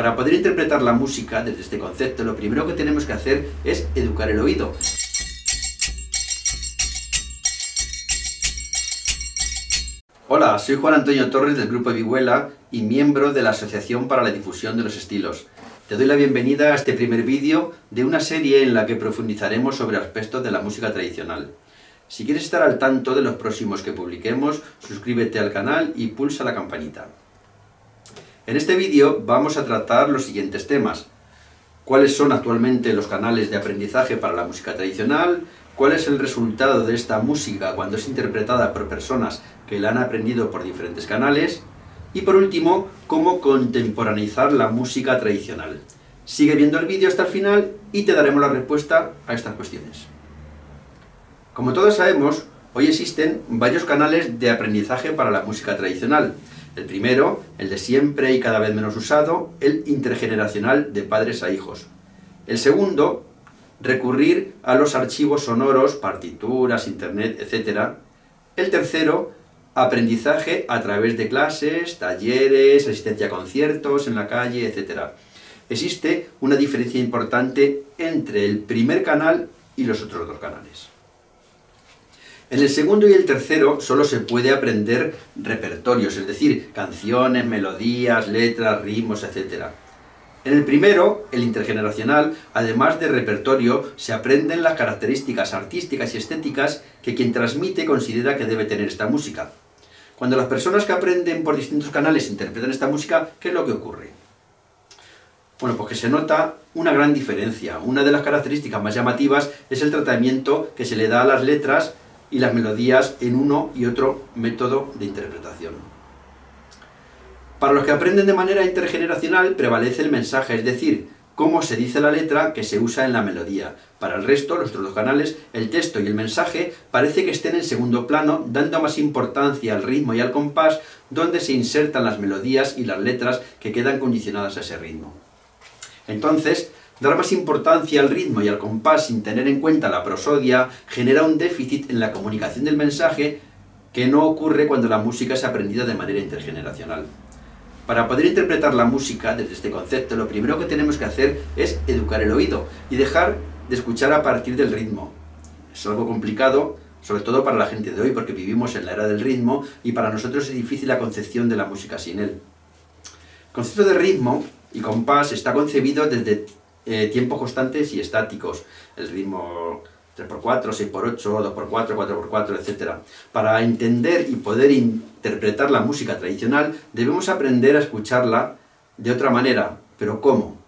Para poder interpretar la música desde este concepto, lo primero que tenemos que hacer es educar el oído. Hola, soy Juan Antonio Torres del Grupo Vihuela y miembro de la Asociación para la Difusión de los Estilos. Te doy la bienvenida a este primer vídeo de una serie en la que profundizaremos sobre aspectos de la música tradicional. Si quieres estar al tanto de los próximos que publiquemos, suscríbete al canal y pulsa la campanita. En este vídeo vamos a tratar los siguientes temas. ¿Cuáles son actualmente los canales de aprendizaje para la música tradicional? ¿Cuál es el resultado de esta música cuando es interpretada por personas que la han aprendido por diferentes canales? Y por último, cómo contemporaneizar la música tradicional. Sigue viendo el vídeo hasta el final y te daremos la respuesta a estas cuestiones. Como todos sabemos, hoy existen varios canales de aprendizaje para la música tradicional. El primero, el de siempre y cada vez menos usado, el intergeneracional de padres a hijos. El segundo, recurrir a los archivos sonoros, partituras, internet, etc. El tercero, aprendizaje a través de clases, talleres, asistencia a conciertos en la calle, etc. Existe una diferencia importante entre el primer canal y los otros dos canales. En el segundo y el tercero solo se puede aprender repertorios, es decir, canciones, melodías, letras, ritmos, etc. En el primero, el intergeneracional, además de repertorio, se aprenden las características artísticas y estéticas que quien transmite considera que debe tener esta música. Cuando las personas que aprenden por distintos canales interpretan esta música, ¿qué es lo que ocurre? Bueno, pues que se nota una gran diferencia. Una de las características más llamativas es el tratamiento que se le da a las letras y las melodías en uno y otro método de interpretación. Para los que aprenden de manera intergeneracional prevalece el mensaje, es decir, cómo se dice la letra que se usa en la melodía. Para el resto, los otros dos canales, el texto y el mensaje parece que estén en segundo plano, dando más importancia al ritmo y al compás, donde se insertan las melodías y las letras que quedan condicionadas a ese ritmo. Entonces, dar más importancia al ritmo y al compás sin tener en cuenta la prosodia genera un déficit en la comunicación del mensaje que no ocurre cuando la música es aprendida de manera intergeneracional. Para poder interpretar la música desde este concepto, lo primero que tenemos que hacer es educar el oído y dejar de escuchar a partir del ritmo. Es algo complicado, sobre todo para la gente de hoy, porque vivimos en la era del ritmo y para nosotros es difícil la concepción de la música sin él. El concepto de ritmo y compás está concebido desde tiempos constantes y estáticos. El ritmo 3x4, 6x8, 2x4, 4x4, etc. Para entender y poder interpretar la música tradicional debemos aprender a escucharla de otra manera. ¿Pero cómo?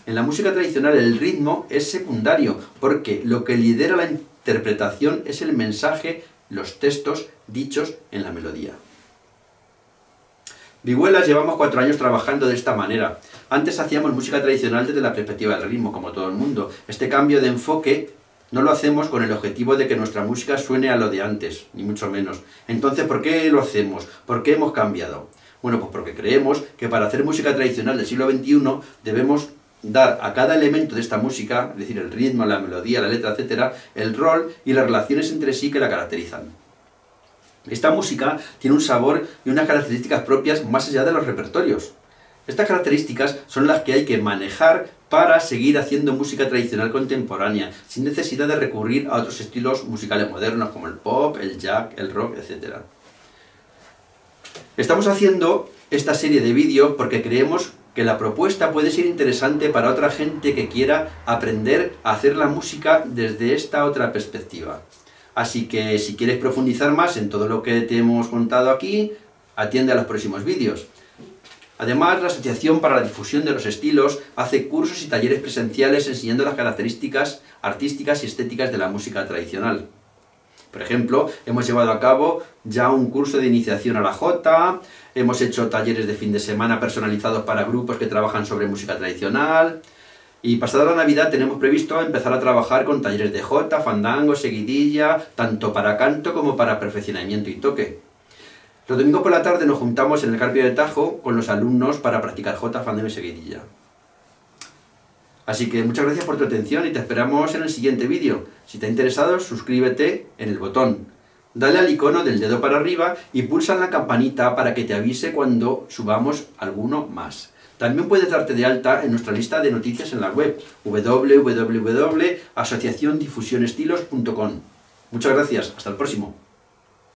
En la música tradicional el ritmo es secundario porque lo que lidera la interpretación es el mensaje, los textos dichos en la melodía. Vihuelas llevamos 4 años trabajando de esta manera. Antes hacíamos música tradicional desde la perspectiva del ritmo, como todo el mundo. Este cambio de enfoque no lo hacemos con el objetivo de que nuestra música suene a lo de antes, ni mucho menos. Entonces, ¿por qué lo hacemos? ¿Por qué hemos cambiado? Bueno, pues porque creemos que para hacer música tradicional del siglo XXI debemos dar a cada elemento de esta música, es decir, el ritmo, la melodía, la letra, etc., el rol y las relaciones entre sí que la caracterizan. Esta música tiene un sabor y unas características propias más allá de los repertorios. Estas características son las que hay que manejar para seguir haciendo música tradicional contemporánea, sin necesidad de recurrir a otros estilos musicales modernos como el pop, el jazz, el rock, etc. Estamos haciendo esta serie de vídeos porque creemos que la propuesta puede ser interesante para otra gente que quiera aprender a hacer la música desde esta otra perspectiva. Así que si quieres profundizar más en todo lo que te hemos contado aquí, atiende a los próximos vídeos. Además, la Asociación para la Difusión de los Estilos hace cursos y talleres presenciales enseñando las características artísticas y estéticas de la música tradicional. Por ejemplo, hemos llevado a cabo ya un curso de iniciación a la jota, hemos hecho talleres de fin de semana personalizados para grupos que trabajan sobre música tradicional. Y pasada la Navidad tenemos previsto empezar a trabajar con talleres de jota, fandango, seguidilla, tanto para canto como para perfeccionamiento y toque. Los domingos por la tarde nos juntamos en el Carpio de Tajo con los alumnos para practicar jota, fandango y seguidilla. Así que muchas gracias por tu atención y te esperamos en el siguiente vídeo. Si te ha interesado, suscríbete en el botón. Dale al icono del dedo para arriba y pulsa en la campanita para que te avise cuando subamos alguno más. También puedes darte de alta en nuestra lista de noticias en la web www.asociaciondifusionestilos.com. Muchas gracias, hasta el próximo.